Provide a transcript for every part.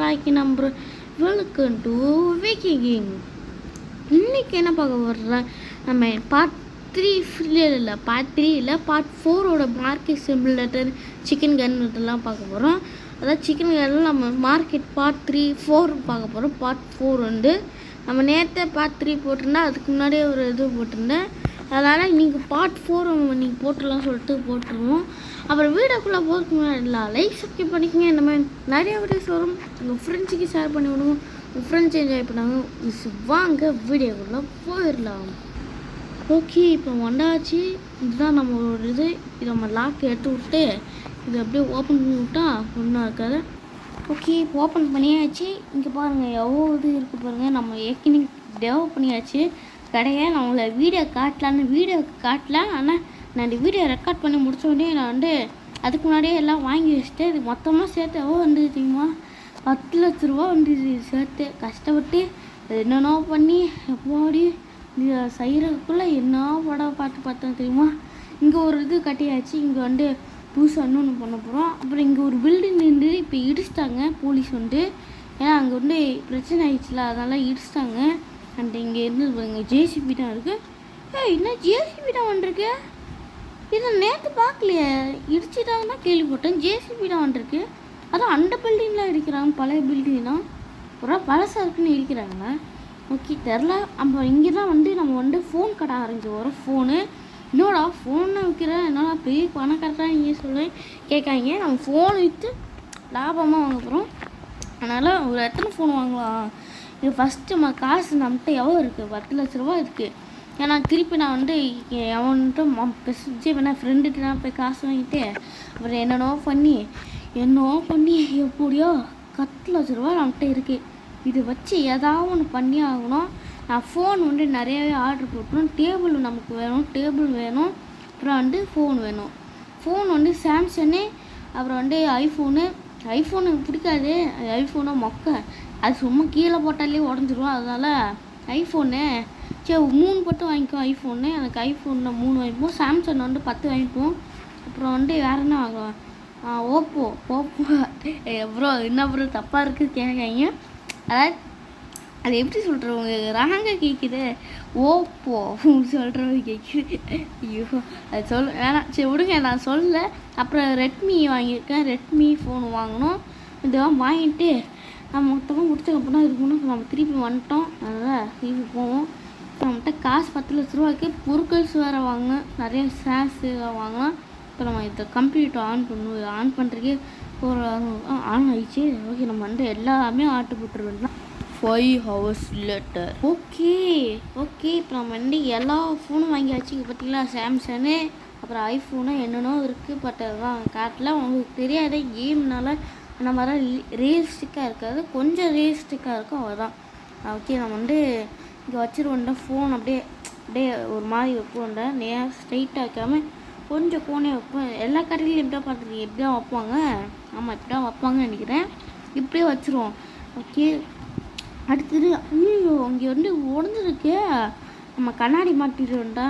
Like number. Welcome to Viking. இன்றைக்கி என்ன பார்க்க போடுறேன், நம்ம பார்ட் 3 இல்லை பார்ட் 4ஓட மார்க்கெட் சிமுலேட்டர் சிக்கன் கன் இதெல்லாம் பார்க்க போகிறோம். அதாவது சிக்கன் கன்னில் நம்ம மார்க்கெட் பார்ட் 3 4 பார்க்க போகிறோம். பார்ட் 4 வந்து நம்ம நேரத்தை பார்ட் 3 போட்டிருந்தா அதுக்கு முன்னாடியே ஒரு இது போட்டிருந்தேன். அதனால் நீங்கள் பார்ட் 4 நீங்கள் போட்டுடலாம் சொல்லிட்டு போட்டுருவோம். அப்புறம் வீடியோக்குள்ளே போகிறதுக்கு முன்னாடி லைக் சப்ஸ்கிரைப் பண்ணிக்கோங்க. இந்த மாதிரி நிறைய வீடியோஸ் வரும், உங்கள் ஃப்ரெண்ட்ஸுக்கு ஷேர் பண்ணி விடுங்க, உங்கள் ஃப்ரெண்ட்ஸ் என்ஜாய் பண்ணாங்க. வாங்க வீடியோக்குள்ளே போயிடலாம். ஓகே, இப்போ வந்தாச்சு. இதுதான் நம்மளோட இது நம்ம லாக் எடுத்து விட்டு இது அப்படியே ஓப்பன் பண்ணி விட்டா ஒன்றும் இருக்காது. ஓகே, இப்போ ஓப்பன் பண்ணியாச்சு. இங்கே பாருங்கள் எவ்வளோ இது இருக்குது பாருங்கள். நம்ம ஏற்கனவே டெவலப் பண்ணியாச்சு கடையை. நான் உங்களை வீடியோ காட்டல, ஆனால் நான் இந்த வீடியோ ரெக்கார்ட் பண்ணி முடிச்ச உடனே நான் வந்து அதுக்கு முன்னாடியே எல்லாம் வாங்கி வச்சுட்டு இது மொத்தமாக சேர்த்து எவ்வளோ வந்துது தெரியுமா? 10 லட்ச ரூபா வந்துது சேர்த்து. கஷ்டப்பட்டு என்னென்னோ பண்ணி எப்படி இந்த செய்கிறதுக்குள்ளே என்ன படம் பார்த்தேன் தெரியுமா? இங்கே ஒரு இது கட்டியாச்சு. இங்கே வந்து புதுசாக இன்னொன்று பண்ண போகிறோம். அப்புறம் இங்கே ஒரு பில்டிங் நின்று இப்போ இடிச்சிட்டாங்க போலீஸ் வந்து. ஏன்னா அங்கே வந்து பிரச்சனை ஆயிடுச்சுல, அதனால் இடிச்சிட்டாங்க. அண்ட் இங்கே இருந்து பாருங்க ஜேசிபி தான் இருக்குது. இன்னும் ஜேசிபி தான் வந்துருக்கு. இதை நேற்று பார்க்கலையே, இடிச்சிட்டாங்கன்னா கேள்விப்பட்டேன். ஜேசிபி தான் வந்துருக்கு. அதான் அந்த பில்டிங்லாம் இடிக்கிறாங்க, பழைய பில்டிங் தான். ஒரு பழசாக இருக்குன்னு இடிக்கிறாங்களா? ஓகே, தெரில. அப்போ இங்கே தான் வந்து நம்ம வந்து ஃபோன் கடை ஆரம்பிச்சு வரோம். ஃபோனு என்னோடா ஃபோனை விற்கிறேன், என்னோட பெரிய பணக்காரதான் இங்கே சொல்லி கேட்காங்க. நம்ம ஃபோன் விற்று லாபமாக வாங்க போகிறோம். அதனால் ஒரு எத்தனை ஃபோன் வாங்கலாம்? இது ஃபஸ்ட்டு நம்ம காசு நம்மகிட்ட எவ்வளோ இருக்குது? 10 லட்ச ரூபா இருக்குது. ஏன்னா திருப்பி நான் வந்து எவன்ட்டு பெசிச்சு வேணால் ஃப்ரெண்டுகிட்ட நான் போய் காசு வாங்கிட்டு அப்புறம் என்னென்னோ பண்ணி எப்படியோ 10 லட்ச ரூபா நம்மகிட்ட இருக்குது. இதை வச்சு ஏதாவது ஒன்று பண்ணி ஆகணும். நான் ஃபோன் வந்து நிறையாவே ஆர்டர் போட்டுரும். டேபிள் நமக்கு வேணும், டேபிள் வேணும். அப்புறம் வந்து ஃபோன் வேணும். ஃபோன் வந்து சாம்சங்கு, அப்புறம் வந்து ஐஃபோனு எனக்கு பிடிக்காது. ஐஃபோனை மொக்க, அது சும்மா கீழே போட்டாலே உடஞ்சிரும். அதனால் ஐஃபோனு சரி 3 மட்டும் வாங்கிக்குவோம். ஐஃபோனு எனக்கு ஐஃபோனில் 3 வாங்கிப்போம். சாம்சங் வந்து 10 வாங்கிப்போம். அப்புறம் வந்து வேறு என்ன வாங்குவோம்? ஓப்போ ப்ரோ என்ன ப்ரோ தப்பாக இருக்குது கேட்காங்க. அதாவது அது எப்படி சொல்கிறவங்க ராங்க கேட்குது. ஓப்போ சொல்கிறவங்க கேட்குது. ஐயோ அது வேணாம், சரி விடுங்க, நான் சொல்லலை. அப்புறம் ரெட்மி வாங்கியிருக்கேன். ரெட்மி ஃபோன் வாங்கணும். இதெல்லாம் வாங்கிட்டு நம்ம மொத்தமாக முடிச்சதுக்கப்புறம் இருக்கணும். நம்ம திருப்பி வந்துட்டோம், அதனால் திருப்பி போவோம். நம்மகிட்ட காசு 10 லட்ச ரூபாய்க்கு பொருட்கள்ஸ் வேறு வாங்கினோம், நிறைய ஸ்நாக்ஸு வாங்கினோம். இப்போ நம்ம இதை கம்ப்யூட்டர் ஆன் பண்ணுறதுக்கே ஒரு ஆன் ஆகிடுச்சு. ஓகே, நம்ம வந்து எல்லாமே ஆட்டு போட்டுருவோம். 5 hours later. ஓகே, இப்போ நம்ம வந்து எல்லா ஃபோனும் வாங்கியாச்சு. பார்த்தீங்களா, சாம்சங்கு அப்புறம் ஐஃபோனு என்னென்னோ இருக்குது. பட் அதெல்லாம் காட்டில் உங்களுக்கு தெரியாத கேம்னால அந்த மாதிரி ரியலிஸ்டிக்காக இருக்காது, கொஞ்சம் ரியலிஸ்டிக்காக இருக்கும், அவ்வளோதான். ஓகே, நம்ம வந்து இங்கே வச்சுருவோம்டா ஃபோன். அப்படியே ஒரு மாதிரி வைப்போம்டா, நேராக ஸ்ட்ரைட்டாக வைக்காமல் கொஞ்சம் கோனே வைப்போம். எல்லா கடையிலையும் எப்படியா பார்த்துருக்கீங்க, எப்படியா வைப்பாங்க? ஆமாம், இப்படியா வைப்பாங்கன்னு நினைக்கிறேன். இப்படியே வச்சுருவோம். ஓகே, அடுத்தது ஐயோ இங்கே வந்து உடஞ்சிருக்கு, நம்ம கண்ணாடி மாட்டிடுவோம்டா.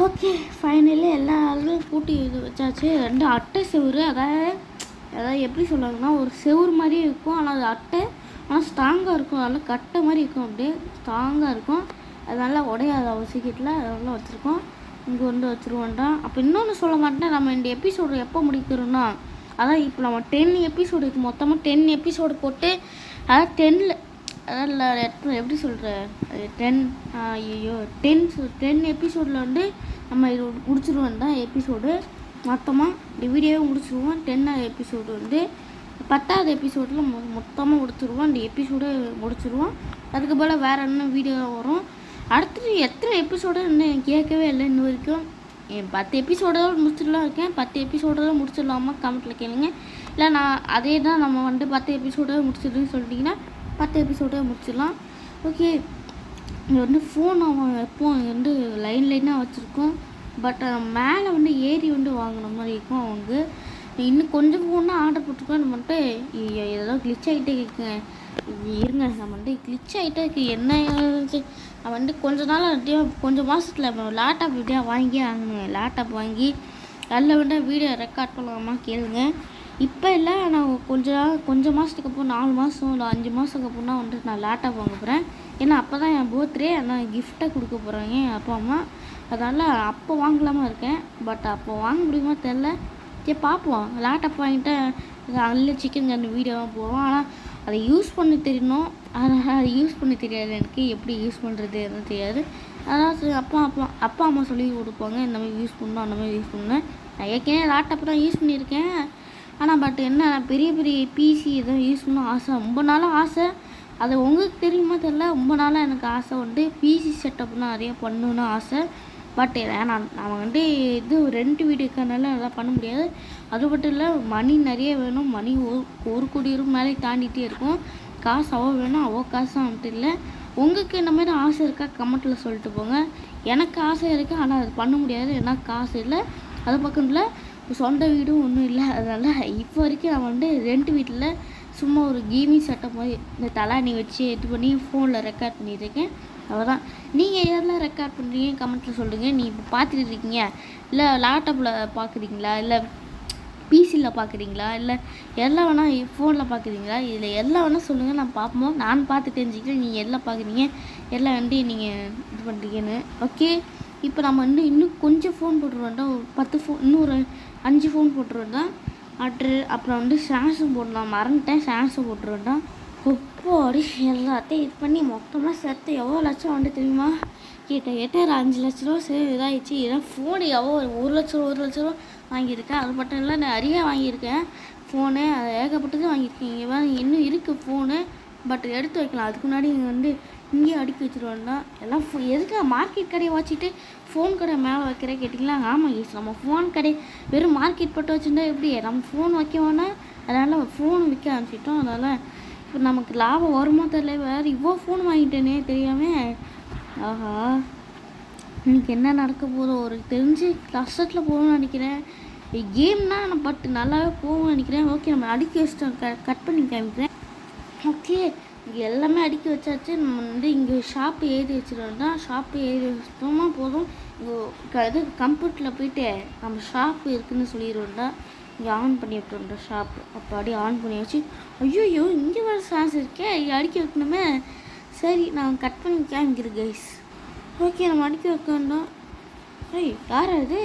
ஓகே, ஃபைனலி எல்லா ஆளும் கூட்டி இது வச்சாச்சு. 2 அட்டை செவுரு. அதாவது எப்படி சொல்லுவாங்கன்னா ஒரு செவுரு மாதிரியே இருக்கும், ஆனால் அது அட்டை, ஆனால் ஸ்ட்ராங்காக இருக்கும். அதனால் கட்டை மாதிரி இருக்கும், அப்படியே ஸ்ட்ராங்காக இருக்கும். அதனால் உடையாத அவசியத்தில் அதெல்லாம் வச்சுருக்கோம். இங்கே வந்து வச்சுருவோம்டா. அப்போ இன்னொன்று சொல்ல மாட்டேன், நம்ம இந்த எபிசோடு எப்போ முடிக்கிறோன்னா, அதான் இப்போ நம்ம 10 எபிசோடு இருக்குது. மொத்தமாக 10 எபிசோடு போட்டு, அதாவது 10 எப்படி சொல்கிறேன் 10 எபிசோடில் வந்து நம்ம இது முடிச்சிடுவோம் தான் எபிசோடு. மொத்தமாக இந்த வீடியோவே முடிச்சிடுவோம். 10 எபிசோடு வந்து 10வது எபிசோடில் மொத்தமாக முடிச்சிடுவோம். இந்த எபிசோடு முடிச்சிடுவோம். அதுக்கு போல் வேறு என்ன வீடியோ வரும். அடுத்தது எத்தனை எபிசோடு இன்னும் கேட்கவே இல்லை இன்ன வரைக்கும். 10 எபிசோடோடு முடிச்சிடலாம் இருக்கேன். 10 எபிசோடோடு முடிச்சிடலாமா கமெண்ட்டில் கேளுங்க. இல்லை நான் அதே தான் நம்ம வந்து 10 எபிசோடோடு முடிச்சிடுன்னு சொல்லிட்டிங்கன்னா 10 எபிசோடே முடிச்சிடலாம். ஓகே, இங்கே வந்து ஃபோன் எப்போது இங்கே வந்து லைனாக வச்சுருக்கோம். பட் மேலே வந்து ஏறி வந்து வாங்கின மாதிரி இருக்கும். அவங்க இன்னும் கொஞ்சம் ஃபோன் தான் ஆர்டர் போட்டிருக்கோம். நம்ம வந்துட்டு இதெல்லாம் கிளிச் ஆகிட்டே இருக்குங்க. இருங்க, நம்ம வந்து கிளிச் ஆகிட்டே இருக்குது. என்ன நான் வந்து கொஞ்சம் மாதத்தில் லேப்டாப் இப்படியா வாங்கி ஆகணும். லேப்டாப் வாங்கி அதில் வந்து வீடியோ ரெக்கார்ட் பண்ணலாமா கேளுங்க. இப்போ இல்லை, நான் கொஞ்சம் மாதத்துக்கு அப்புறம் 4 மாதம் இல்லை 5 மாதத்துக்கு அப்புறம் தான் வந்துட்டு நான் லேப்டாப் வாங்க போகிறேன். ஏன்னா அப்போ தான் என் பர்த்டே, ஆனால் கிஃப்ட்டை கொடுக்க போகிறாங்க என் அப்பா அம்மா. அதனால் அப்போ வாங்கலாமா இருக்கேன். பட் அப்போ வாங்க முடியுமா தெரில. சரி பார்ப்போம். லேப்டாப் வாங்கிட்டு அதில் சிக்கன் கன் வீடியோலாம் போடுவோம். ஆனால் அதை யூஸ் பண்ண தெரியணும். அதனால் அதை யூஸ் பண்ண தெரியாது எனக்கு. எப்படி யூஸ் பண்ணுறது எதுவும் தெரியாது. அதனால் சரி அப்பா அம்மா சொல்லி கொடுப்பாங்க, இந்த மாதிரி யூஸ் பண்ணணும், அந்த மாதிரி யூஸ் பண்ணேன். நான் ஏற்கனவே லேப்டாப் தான் யூஸ் பண்ணியிருக்கேன். ஆனால் பட் என்ன, பெரிய பெரிய பிசி எதுவும் யூஸ் பண்ண ஆசை, ரொம்ப நாளாக ஆசை. அது உங்களுக்கு தெரியுமா தெரில, ரொம்ப நாளாக எனக்கு ஆசை வந்து பிசி செட்டப்லாம் நிறைய பண்ணணுன்னு ஆசை. பட் நான் வந்து இது ரெண்ட் வீடுக்கனால நல்லா பண்ண முடியாது. அது மட்டும் இல்லை, மணி நிறைய வேணும். மணி 1 கோடி ரூபாய் மேலே தாண்டிகிட்டே இருக்கும். காசு அவ்வளோ வேணும், அவ்வளோ காசு வந்துட்டு இல்லை. உங்களுக்கு இந்த மாதிரி ஆசை இருக்கா கமெண்ட்டில் சொல்லிட்டு போங்க. எனக்கு ஆசை இருக்குது, ஆனால் அது பண்ண முடியாது, ஏன்னா காசு இல்லை. அது பக்கம் இல்லை, சொந்த வீடும் ஒன்றும் இல்லை. அதனால் இப்போ வரைக்கும் நான் வந்து ரெண்ட் வீட்டில் சும்மா ஒரு கேமிங் செட்டப் மாதிரி இந்த தலாணி வச்சு இது பண்ணி ஃபோனில் ரெக்கார்ட் பண்ணியிருக்கேன். அவ்வளோதான். நீங்கள் எதெல்லாம் ரெக்கார்ட் பண்ணுறீங்க கமெண்ட்டில் சொல்லுங்கள். நீ இப்போ பார்த்துட்டு இருக்கீங்க, இல்லை லேப்டாப்பில் பார்க்குறீங்களா, இல்லை பிசியில் பார்க்குறீங்களா, இல்லை எல்லாம் வேணால் ஃபோனில் பார்க்குறீங்களா, இதில் எல்லாம் வேணால் சொல்லுங்கள், நான் பார்ப்போம். நான் பார்த்து தெரிஞ்சுக்கிறேன் நீங்கள் எல்லாம் பார்க்குறீங்க, எல்லாம் வந்து நீங்கள் இது பண்ணுறீங்கன்னு. ஓகே, இப்போ நம்ம வந்து இன்னும் கொஞ்சம் ஃபோன் போட்டுருவோம்டா, ஒரு 10 ஃபோன், இன்னும் ஒரு 5 ஃபோன் போட்டுருவோம்டா. அப்புறம் வந்து சாம்சங் போடலாம், மறந்துட்டேன். சாம்சங் போட்டுருவோம்டா. ஒப்போடி எல்லாத்தையும் இது பண்ணி மொத்தமாக சேர்த்து எவ்வளோ லட்சம் வந்து தெரியுமா? கிட்ட ஒரு 5 லட்ச ரூபா சரி இதாகிடுச்சு. இதெல்லாம் ஃபோனு எவ்வளோ 1 லட்ச ரூபா வாங்கியிருக்கேன். அது மட்டும் இல்லை, நிறைய வாங்கியிருக்கேன் ஃபோனு. அது ஏகப்பட்டது வாங்கியிருக்கேன். இங்கே வேறு இன்னும் இருக்குது ஃபோனு, பட் எடுத்து வைக்கலாம். அதுக்கு முன்னாடி இங்கே வந்து இங்கேயே அடுக்கி வச்சுருவோம்னா எல்லாம் எதுக்கு மார்க்கெட் கடையை வச்சுட்டு ஃபோன் கடை மேலே வைக்கிற கேட்டிங்களா? ஆமாம் ஈஸ், நம்ம ஃபோன் கடை வெறும் மார்க்கெட் போட்டு வச்சுருந்தா எப்படி நம்ம ஃபோன் வைக்க வேணால், அதனால் ஃபோன் விற்க ஆரம்பிச்சிட்டோம். அதனால் இப்போ நமக்கு லாபம் வருமோ தெரியல. வேறு இவ்வளோ ஃபோன் வாங்கிட்டேனே தெரியாமல். ஆஹா, இன்னைக்கு என்ன நடக்க போதோ ஒரு தெரிஞ்சு கஷ்டத்தில் போகணும்னு நினைக்கிறேன். கேம்னா நான் பட் நல்லாவே போகணும்னு நினைக்கிறேன். ஓகே, நம்ம அடுக்கி வச்சிட்டோம், கட் பண்ணி காமிக்கிறேன். ஓகே, இங்கே எல்லாமே அடுக்கி வச்சாச்சு. நம்ம வந்து இங்கே ஷாப்பு எழுதி வச்சுருவோம்னா, ஷாப்பு எழுதி வச்சிட்டோமா போதும். இங்கே இது கம்ப்யூட்டரில் போயிட்டு நம்ம ஷாப்பு இருக்குதுன்னு சொல்லிடுவோம்டா. இங்கே ஆன் பண்ணி விட்டோம்டா ஷாப்பு. அப்போ அப்படியே ஆன் பண்ணி வச்சு, ஐயோ இங்கே வர சான்ஸ் இருக்கே, இங்கே அடுக்கி வைக்கணுமே. சரி, நான் கட் பண்ணி காமிக்கிறேன் கைஸ். ஓகே, நம்ம அடுக்கி வைக்கணும். யார் இது?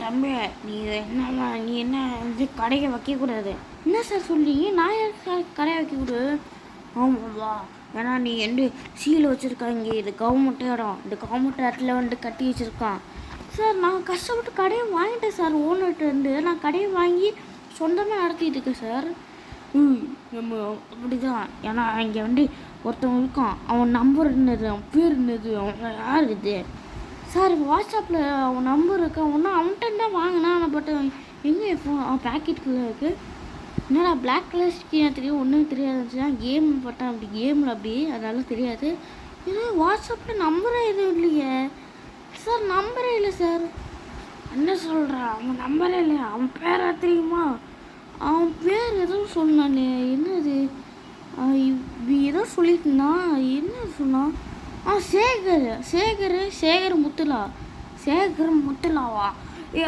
தம்பி, நீ என்ன இது கடையை வைக்கக்கூடாது. என்ன சார் சொல்கிறீங்க? நான் யார் கடையை வைக்கக்கூடாது? ஆமாம்வா, ஏன்னா நீ வந்து சீல் வச்சுருக்காங்க, இது கவர்மெண்ட் இடம், இந்த கவர்மெண்ட் இடத்துல வந்து கட்டி வச்சுருக்கான். சார், நான் கஷ்டப்பட்டு கடையை வாங்கிட்டேன் சார், ஓனர்கிட்டருந்து. நான் கடையை வாங்கி சொந்தமாக நடத்திட்டு இருக்கேன் சார். நம்ம அப்படி தான், ஏன்னா இங்கே வந்து ஒருத்தவங்க இருக்கான், அவன் நம்பர் என்னது, அவன் பேர் என்னது, அவன் யார் இது சார்? வாட்ஸ்அப்பில் அவன் நம்பர் இருக்கா, ஒன்றும் அவன்கிட்ட தான் வாங்கினான். பட் எங்கே ஃபோன் அவன் பேக்கெட்டுக்குள்ளே இருக்குது. என்னடா பிளாக் கலர் ஸ்கிரீனாக தெரியும், ஒன்றும் தெரியாதுச்சுன்னா கேம் பட்டான், அப்படி கேமில் அப்படி, அதனால தெரியாது. ஏன்னா வாட்ஸ்அப்பில் நம்பரே எதுவும் இல்லையே சார். நம்பரே இல்லை சார். என்ன சொல்கிறான்? அவன் நம்பரே இல்லை. அவன் பேரா தெரியுமா? அவன் பேர் எதுவும் சொன்னானே, என்னது ஏதோ சொல்லிட்டு இருந்தான். என்ன சொன்னான்? சேகர் முத்துலாவா?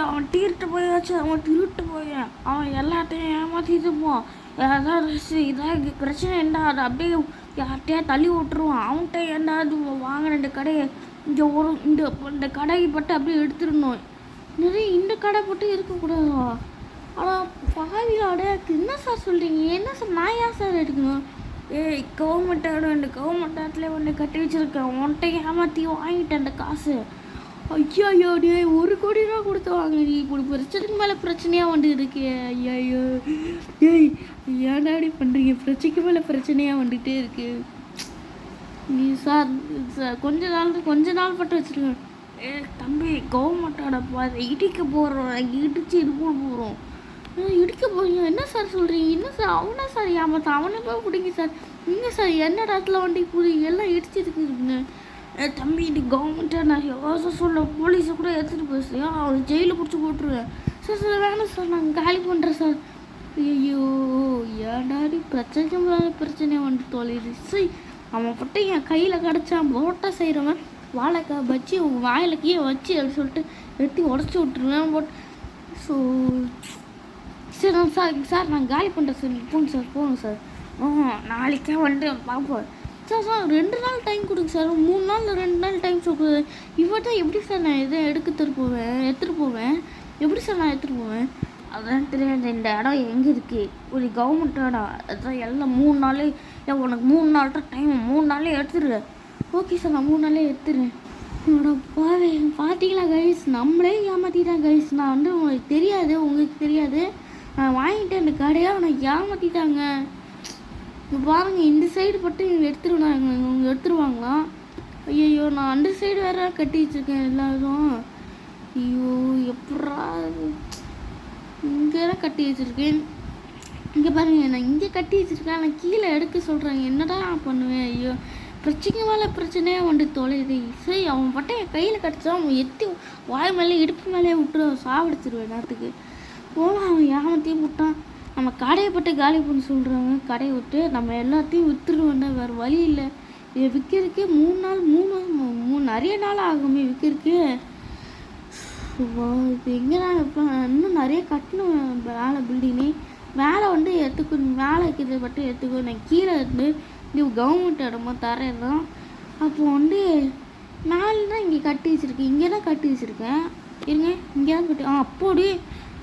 அவன் திருட்டு போயாச்சு, அவன் எல்லாத்தையும் ஏமாற்றிட்டு போவான். ஏதாவது இதாக பிரச்சனை என்ன, அதை அப்படியே யார்கிட்டயா தள்ளி விட்டுருவான். அவன்கிட்ட ஏதாவது வாங்கின இந்த கடையை இந்த கடையை பட்டு அப்படியே எடுத்துடணும். நிறைய இந்த கடை போட்டு இருக்கக்கூடாதா? ஆனால் பாவியோட என்ன சார் சொல்கிறீங்க? என்ன சார், நான் ஏன் சார் எடுக்கணும்? கவர்மெண்ட் இடம், இந்த கவர்மெண்ட் இடத்துல ஒன்று கட்டி வச்சுருக்கேன், உன்கிட்ட ஏமாற்றி வாங்கிட்டேன் அந்த காசு. ஐயோ டே, 1 கோடி ரூபா கொடுத்து வாங்கினி, இப்படி பிரச்சனைக்கு மேலே பிரச்சனையாக வந்து இருக்கு. ஐயோ டேய், ஏன்டாடி பண்ணுறீங்க? பிரச்சனைக்கு மேலே பிரச்சனையாக வந்துகிட்டே இருக்கு. நீ சார் கொஞ்ச நாள் பட்டு வச்சுருக்கேன். தம்பி, கவர்மெண்ட்டோட இடிக்க போகிறோம், இடிச்சு இது போகிறோம். இடிக்க போறீங்க? என்ன சார் சொல்கிறீங்க? என்ன சார், அவனா சார் ஏமாத்த, அவனை போய் பிடிங்க சார். இல்லை சார், என்ன இடத்துல வண்டி புரி எல்லாம் இடிச்சிருக்குங்க. தம்பி, இது கவர்மெண்ட்டை நான் எவ்வளோ சொல்ல, போலீஸை கூட எடுத்துகிட்டு போய் அவன் ஜெயிலில் பிடிச்சி போட்டுருவேன் சார். வேணாம் சார், நான் காலி பண்ணுறேன் சார். ஐயோ, ஏடாடி பிரச்சனையாக வந்து தொலைது. சரி, அவன் பட்டு என் கையில் கிடச்சான் போட்டா செய்கிறவன் வாழைக்காய் வச்சு வாயிலக்கையே வச்சு அப்படி சொல்லிட்டு வெட்டி உடச்சி விட்டுருவேன். ஸோ சரி சார் நான் காலி பண்ணுறேன் சார், போங்க சார். நாளைக்கே வந்து பார்ப்போம் சார். 2 நாள் டைம் கொடுங்க சார். 3 நாள் 2 நாள் டைம் சொல்லுது. தான் எப்படி சார் நான் எதை எடுத்துகிட்டு போவேன் எப்படி சார் நான் எடுத்துகிட்டு போவேன்? அதான் தெரியாது. இந்த இடம் எங்கே இருக்குது? ஒரு கவர்மெண்ட் இடம். அதுதான் எல்லாம் 3 நாளே. உனக்கு 3 நாள் தான் டைம். 3 நாளே எடுத்துரு. ஓகே சார், நான் 3 நாளே எடுத்துடுறேன். என்னோட பார்த்தீங்களா கைஸ், நம்மளே ஏமாற்றிட்டான் கைஸ். நான் வந்து உங்களுக்கு தெரியாது நான் வாங்கிட்டேன் இந்த கடையாக. நான் ஏமாற்றிட்டாங்க. பாருங்கள், இந்த சைடு பட்டு இவங்க எடுத்துருவாங்களா? ஐயோ, நான் அந்த சைடு வேறு கட்டி வச்சுருக்கேன் எல்லாரும். ஐயோ, எப்படா இங்கே தான் கட்டி வச்சுருக்கேன். இங்கே பாருங்கள், நான் இங்கே கட்டி வச்சுருக்கேன். நான் கீழே எடுக்க சொல்கிறாங்க. என்னடா பண்ணுவேன்? ஐயோ, பிரச்சனை மேலே பிரச்சனையாக வந்து தொலைது. சரி, அவன் பட்டை என் கையில் கட்டிச்சா அவன் எத்தி வாய் மேலே இடுப்பு மேலே விட்டு சாவடிச்சிருவேன் நேரத்துக்கு. போகலாம், அவன் ஏமாத்தையும் விட்டான். நம்ம கடையை பட்டு காலி பண்ண சொல்கிறாங்க. கடையை விட்டு நம்ம எல்லாத்தையும் விற்றுருவோண்டா, வேறு வழி இல்லை. இதை விற்கிறதுக்கே 3 நாள் நிறைய நாள் ஆகுமே விற்கிறதுக்கு. இது எங்கே தான் வைப்பேன்? இன்னும் நிறைய கட்டணும் மேலே பில்டிங்கு. மேலே வந்து எடுத்துக்கணும், மேலே வைக்கிறது மட்டும் எடுத்துக்கணும். நான் கீழே இருந்து இது கவர்மெண்ட் இடமா தரேன். அப்போ வந்து மேலே தான் இங்கே கட்டி வச்சுருக்கேன். இங்கே தான் கட்டி வச்சுருக்கேன். இருங்க, இங்கே தான் கட்டி அப்போடி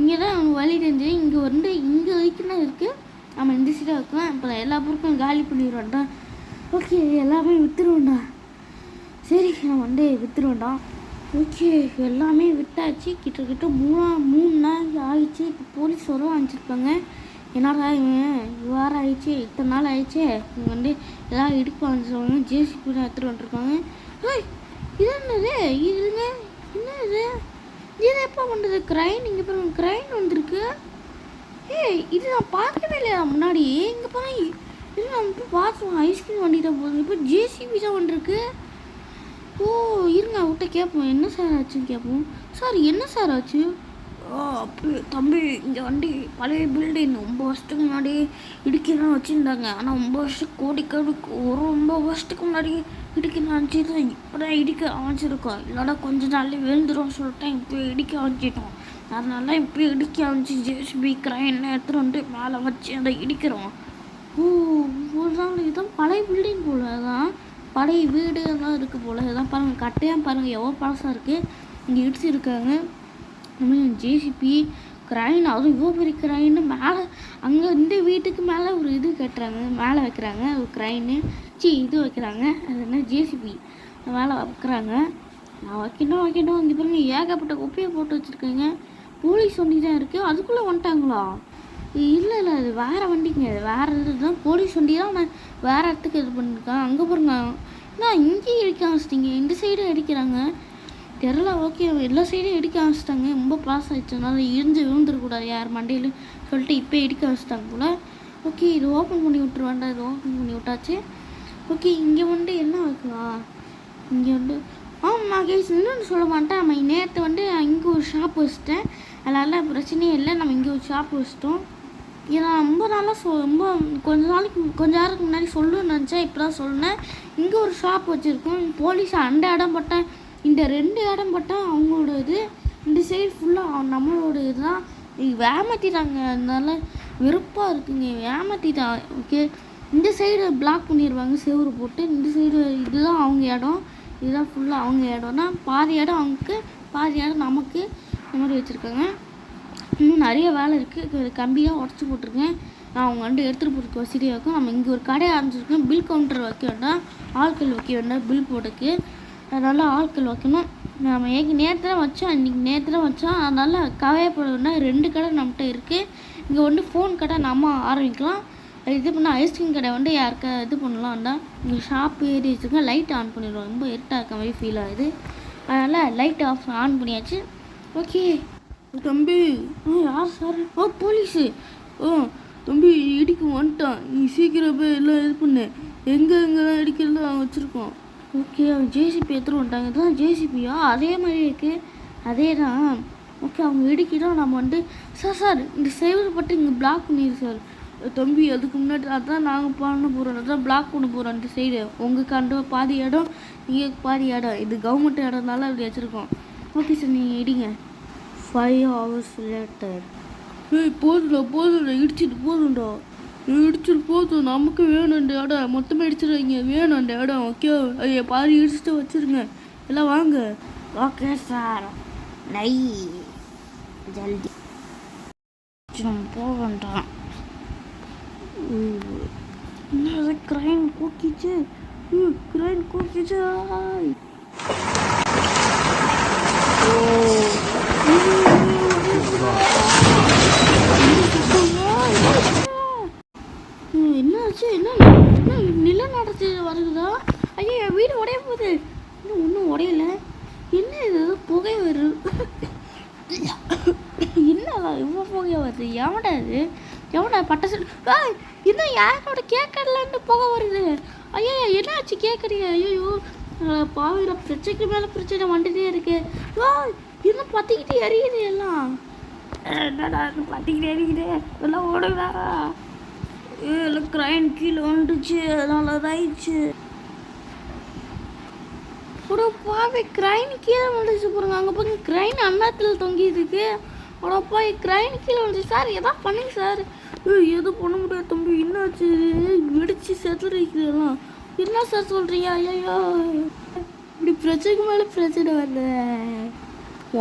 இங்கே தான் வழி தெரிஞ்சு. இங்கே வந்து இங்கே வரைக்கும் தான் இருக்குது. நம்ம இந்த சைடாக வைக்கலாம். இப்போ எல்லா பொருட்களும் காலி பண்ணிடுவோம்டா. ஓகே, எல்லாமே விற்றுருவோண்டா. சரி, நான் வந்து விற்றுருவேன்டா. ஓகே, எல்லாமே விட்டாச்சு. கிட்டத்தட்ட 3 நாள் ஆயிடுச்சு. இப்போ போலீஸ் வரும் அனுப்பிச்சிருப்பாங்க. என்னடா இவ்வாறு ஆயிடுச்சு, இத்தனை நாள் ஆயிடுச்சு. இவங்க வந்து எல்லாம் இடுப்பு அனுப்பிச்சிருவாங்க. ஜேசிபி தான் எடுத்துகிட்டு வந்துருக்காங்க. இது என்னது? இதுங்க என்ன இது எப்போ பண்ணுறது? க்ரைன். இங்கே பாருங்க, க்ரைன் வந்துருக்கு. இது நான் பார்க்கவே இல்லையா முன்னாடி. இங்கே பாருங்க, இது நான் இப்போ பார்த்துருவோம். ஐஸ்கிரீம் வண்டி தான் போதும். இப்போ ஜேசிபி தான் வந்துருக்கு. ஓ, இருங்க, அவர்கிட்ட கேட்போம் என்ன சார் ஆச்சுன்னு கேட்போம். சார், என்ன சார் ஆச்சு? அப்படி தம்பி, இங்கே வண்டி பழைய பில்டிங் ரொம்ப வருஷத்துக்கு முன்னாடி இடுக்கிலாம் வச்சுருந்தாங்க. ஆனால் ரொம்ப வருஷத்துக்கு முன்னாடி இடுக்கிலாம் அனுப்பிச்சிட்டு இப்போ தான் இடிக்க ஆரம்பிச்சிருக்கோம். இல்லைனா கொஞ்ச நாள்லேயே விழுந்துடும் சொல்லிட்டேன். இப்போ இடிக்க ஆரம்பிச்சிட்டோம். அதனால இப்போ இடிக்க ஆரம்பிச்சு ஜேசிபி க்ரைன் எடுத்துகிட்டு வந்து மேலே வச்சு அதை இடிக்கிறோம். ஒரு நாள் இதுதான் பழைய பில்டிங் போல். அதான் பழைய வீடு எல்லாம் இருக்குது போல். இதான் பாருங்கள், கட்டையாக பாருங்கள் எவ்வளோ பழசாக இருக்குது. இங்கே இடிச்சிருக்காங்க. ஜேசிபி க்ரைன், அதுவும் இவ்வளோ பெரிய க்ரைன்னு மேலே அங்கே இந்த வீட்டுக்கு மேலே ஒரு இது கட்டுறாங்க. மேலே வைக்கிறாங்க ஒரு க்ரைன்னு. இது வைக்கிறாங்க. அது என்ன ஜேசிபி மேலே வைக்கிறாங்க. நான் வைக்கணும். இங்கே பாருங்க, ஏகப்பட்ட குப்பையை போட்டு வச்சுருக்கேங்க. போலீஸ் வண்டி தான் இருக்குது. அதுக்குள்ளே வந்துட்டாங்களா? இல்லை அது வேறு வண்டிங்க. அது வேறு இது தான். போலீஸ் வண்டி தான். நான் வேறு இடத்துக்கு இது பண்ணியிருக்கேன். அங்கே பாருங்க, நான் இங்கேயும் இடிக்க ஆரம்பிச்சிட்டிங்க. இந்த சைடும் அடிக்கிறாங்க தெரில. ஓகே, எல்லா சைடும் இடிக்க ஆரம்பிச்சிட்டாங்க. ரொம்ப பாஸ் ஆகிடுச்சதுனால விழுந்துடக்கூடாது யார் மண்டையில் சொல்லிட்டு இப்போ இடிக்க ஆரம்பிச்சிட்டாங்க போல். ஓகே, இது ஓப்பன் பண்ணி விட்டுருவாண்டா. இது ஓப்பன் பண்ணி விட்டாச்சு. ஓகே, இங்கே வந்து என்ன வைக்கலாம்? இங்கே வந்து நான் கேஸ் இன்னொன்று சொல்ல மாட்டேன். நம்ம நேற்று வந்து இங்கே ஒரு ஷாப் வச்சுட்டேன். அதனால் பிரச்சனையே இல்லை. நம்ம இங்கே ஒரு ஷாப் வச்சுட்டோம். ஏன்னா ரொம்ப நாளாக கொஞ்ச நேரத்துக்கு முன்னாடி சொல்லணும்னு நினச்சேன். இப்போ தான் சொன்னேன். இங்கே ஒரு ஷாப் வச்சுருக்கோம். போலீஸ் அந்த இடம் பட்டேன், இந்த 2 இடம் பட்டால் அவங்களோட இது. இந்த சைடு ஃபுல்லாக நம்மளோட இதுதான். ஏமாற்றிட்டாங்க. அதனால வெறுப்பாக இருக்குங்க. ஏமாற்றிட்டான். ஓகே, இந்த சைடு பிளாக் பண்ணிடுவாங்க செவுறு போட்டு. இந்த சைடு இதுதான் அவங்க இடம். இதுதான் ஃபுல்லாக அவங்க இடம்னா பாதி இடம் அவங்களுக்கு, பாதி இடம் நமக்கு. இந்த மாதிரி வச்சுருக்காங்க. இன்னும் நிறைய வேலை இருக்குது. கம்பியாக உடச்சி போட்டிருக்கேன். நான் அவங்க வந்து எடுத்துகிட்டு போகிறதுக்கு வசதியாக இருக்கும். நம்ம இங்கே ஒரு கடை ஆரம்பிச்சிருக்கேன். பில் கவுண்டர் வைக்க வேண்டாம், ஆட்கள் வைக்க வேண்டாம். பில் போட்டுக்கு அதனால் ஆட்கள் வைக்கணும். நம்ம நேற்று தான் வச்சோம். நேற்று தான் வச்சோம். அதனால் கவையப்பட வேண்டாம். 2 கடை நம்மகிட்ட இருக்குது. இங்கே வந்து ஃபோன் கடை நம்ம ஆரம்பிக்கலாம். இது பண்ணால் ஐஸ்கிரீம் கடை வந்து யாருக்கா இது பண்ணலாம் வேண்டாம். இங்கே ஷாப் ஏறி வச்சுருக்கேன். லைட் ஆன் பண்ணிடுவோம். ரொம்ப இருட்டாக இருக்க மாதிரி ஃபீல் ஆகுது. அதனால் லைட் ஆன் பண்ணியாச்சு. ஓகே தம்பி. யார் சார்? போலீஸு. தம்பி, இடிக்க வந்துட்டான். நீ சீக்கிரம் போய் எல்லாம் இது பண்ணு. எங்கெல்லாம் இடிக்கலாம் வச்சுருக்கோம். ஓகே, அவங்க ஜேசிபி எடுத்துகிட்டு வந்துட்டாங்க. இதுதான் ஜேசிபியா? அதே மாதிரி இருக்குது. அதே தான். ஓகே, அவங்க இடிக்கிட்டோம். நம்ம வந்து சார் இந்த சேவல் பட்டு இங்கே பிளாக் பண்ணிடு சார். தம்பி, அதுக்கு முன்னாடி அதான் நாங்கள் பண்ண போகிறோம். அதான் பிளாக் பண்ண போகிறோம். அந்த சைடு உங்களுக்கு அந்த பாதி இடம், இங்கே பாதி இடம். இது கவர்மெண்ட் இடம்னால அப்படி வச்சுருக்கோம். ஓகே சார், நீங்கள் இடிங்க. 5 hours later. ஏய் போதும்டா இடிச்சிட்டு போதும் நமக்கு வேணும் இந்த இடம் மொத்தமாக இடிச்சிடுறீங்க வேணும் அந்த இடம் ஓகே ஐயா பாதி இடிச்சுட்டு வச்சுருங்க எல்லாம் வாங்க ஓகே சார் நை ஜல்தி போக வேண்டாம் என்ன கிரைன் கூக்கிச்சு என்னாச்சு என்ன நிலநடுத்து வருகுதா ஐயா என் வீடு உடைய போகுது இன்னும் ஒன்றும் உடையல என்ன இது புகை வருது என்னடா இவ்வளோ புகை வருது எவடா பட்டாசு இன்னும் யாரோட கேட்கலான்ட்டு புகை வருது ஐயா என்னாச்சு கேட்குறீங்க ஐயோ பாவியில் பிரச்சனைக்கு மேலே பிரச்சனை வந்துட்டே இருக்கு இன்னும் பற்றிக்கிட்டு எரியுது எல்லாம் என்னடா பற்றிக்கிட்டு எரியுது எல்லாம் ஓடுதா எல்லாம் கிரைன் கீழே வந்துச்சு அதனால இதாயிடுச்சு பாவி கிரைன் கீழே வந்துச்சு பாருங்க அங்கே பாருங்க கிரைன் அண்ணாத்தில் தொங்கிட்டு இருக்கு அடப்பா கிரைன் கீழே வந்துச்சு சார் எதாவது பண்ணுங்க சார் எதுவும் பண்ண முடியாது தம்பி என்னாச்சு வெடிச்சு செத்துருக்குலாம் என்ன சார் சொல்கிறீங்க ஐயோ இப்படி பிரச்சனைக்கு மேலே பிரச்சனை வருது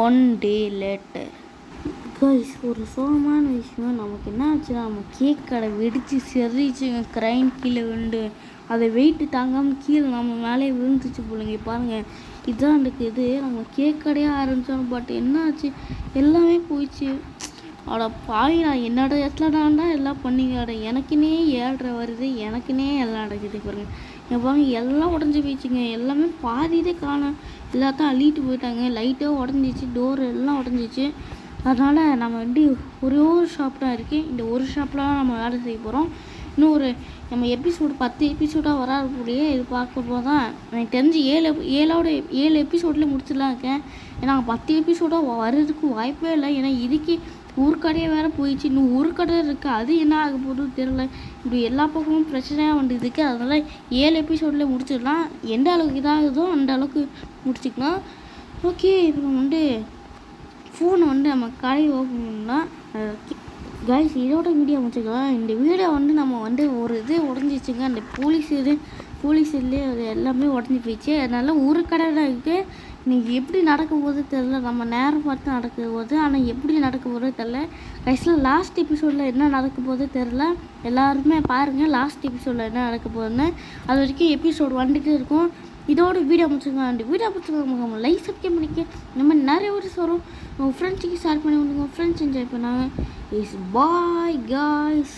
1 day later. கைஸ் ஒரு சோகமான விஷயம் நமக்கு என்ன ஆச்சுன்னா நம்ம கேக் கடை வெடித்து செறிச்சுங்க கிரைன் கீழே விழுந்து அதை வெயிட்டு தாங்காமல் கீழே நம்ம மேலே விழுந்துச்சு போலங்க பாருங்கள் இதுதான் இருக்குது நம்ம கேக் கடையாக ஆரம்பித்தோம் பட் என்ன ஆச்சு எல்லாமே போயிடுச்சு அட பாவி நான் என்னோட இடத்துலடாண்டா எல்லாம் பண்ணிங்க எனக்குன்னே 7:30 வருது எனக்குன்னே எல்லாம் நடக்குது பாருங்க என் பாருங்க எல்லாம் உடஞ்சி போயிடுச்சுங்க எல்லாமே பாதிதே காணும் எல்லாத்தையும் அள்ளிட்டு போயிட்டாங்க லைட்டோ உடஞ்சிச்சு டோர் எல்லாம் உடஞ்சிச்சு அதனால் நம்ம ஒரே ஒரு ஷாப் தான் இருக்குது இந்த ஒரு ஷாப்பில் தான் நம்ம வேலை செய்ய போகிறோம் இன்னும் நம்ம எபிசோடு 10 எபிசோடாக வராதுக்கூடிய இது பார்க்கும்போது தான் எனக்கு தெரிஞ்சு 7 எபிசோடில் முடிச்சிடலாம் இருக்கேன் ஏன்னா 10 எபிசோடாக வர்றதுக்கு வாய்ப்பே இல்லை ஏன்னா இதுக்கு ஊருக்கடையே வேறு போயிடுச்சு இன்னும் ஊருக்கடை இருக்குது அது என்ன ஆக போகுதுன்னு தெரில இப்படி எல்லா பக்கமும் பிரச்சனையாக வந்துருக்கு அதனால் 7 எபிசோடில் முடிச்சிடலாம் எந்த அளவுக்கு இதாகுதோ அந்த அளவுக்கு முடிச்சுக்கலாம் ஓகே இப்போ ஃபோனை நம்ம கடை ஓப்பன் பண்ணலாம் கைஸ் இதோட வீடியோ முடிச்சுக்கலாம் இந்த வீடியோ நம்ம ஒரு இது உடஞ்சிச்சுங்க அந்த போலீஸ் இதுலேயே அது எல்லாமே உடஞ்சி போயிடுச்சு அதனால் ஒரு கடை தான் இருக்குது இன்றைக்கி எப்படி நடக்க போகுது தெரில நம்ம நேரம் பார்த்து நடக்க போகுது ஆனால் எப்படி நடக்க போகுது தெரில கைஸில் லாஸ்ட் எபிசோடில் என்ன நடக்க போகுது தெரில எல்லாருமே பாருங்கள் லாஸ்ட் எபிசோடில் என்ன நடக்க போகுதுன்னு அது வரைக்கும் எபிசோடு வந்துட்டு இருக்கும் இதோட வீடியோ முடிச்சுக்கோங்க அந்த வீடியோ பிடிச்சிக்கோங்க லைக் சப்ஸ்கிரைப் பண்ணிக்க நம்ம நிறைய வீடியோஸ் வரும் உங்கள் ஃப்ரெண்ட்ஸுக்கு ஷேர் பண்ணி விடுங்க ஃப்ரெண்ட்ஸ் என்ஜாய் பண்ணாங்க இஸ் பாய் காய்ஸ்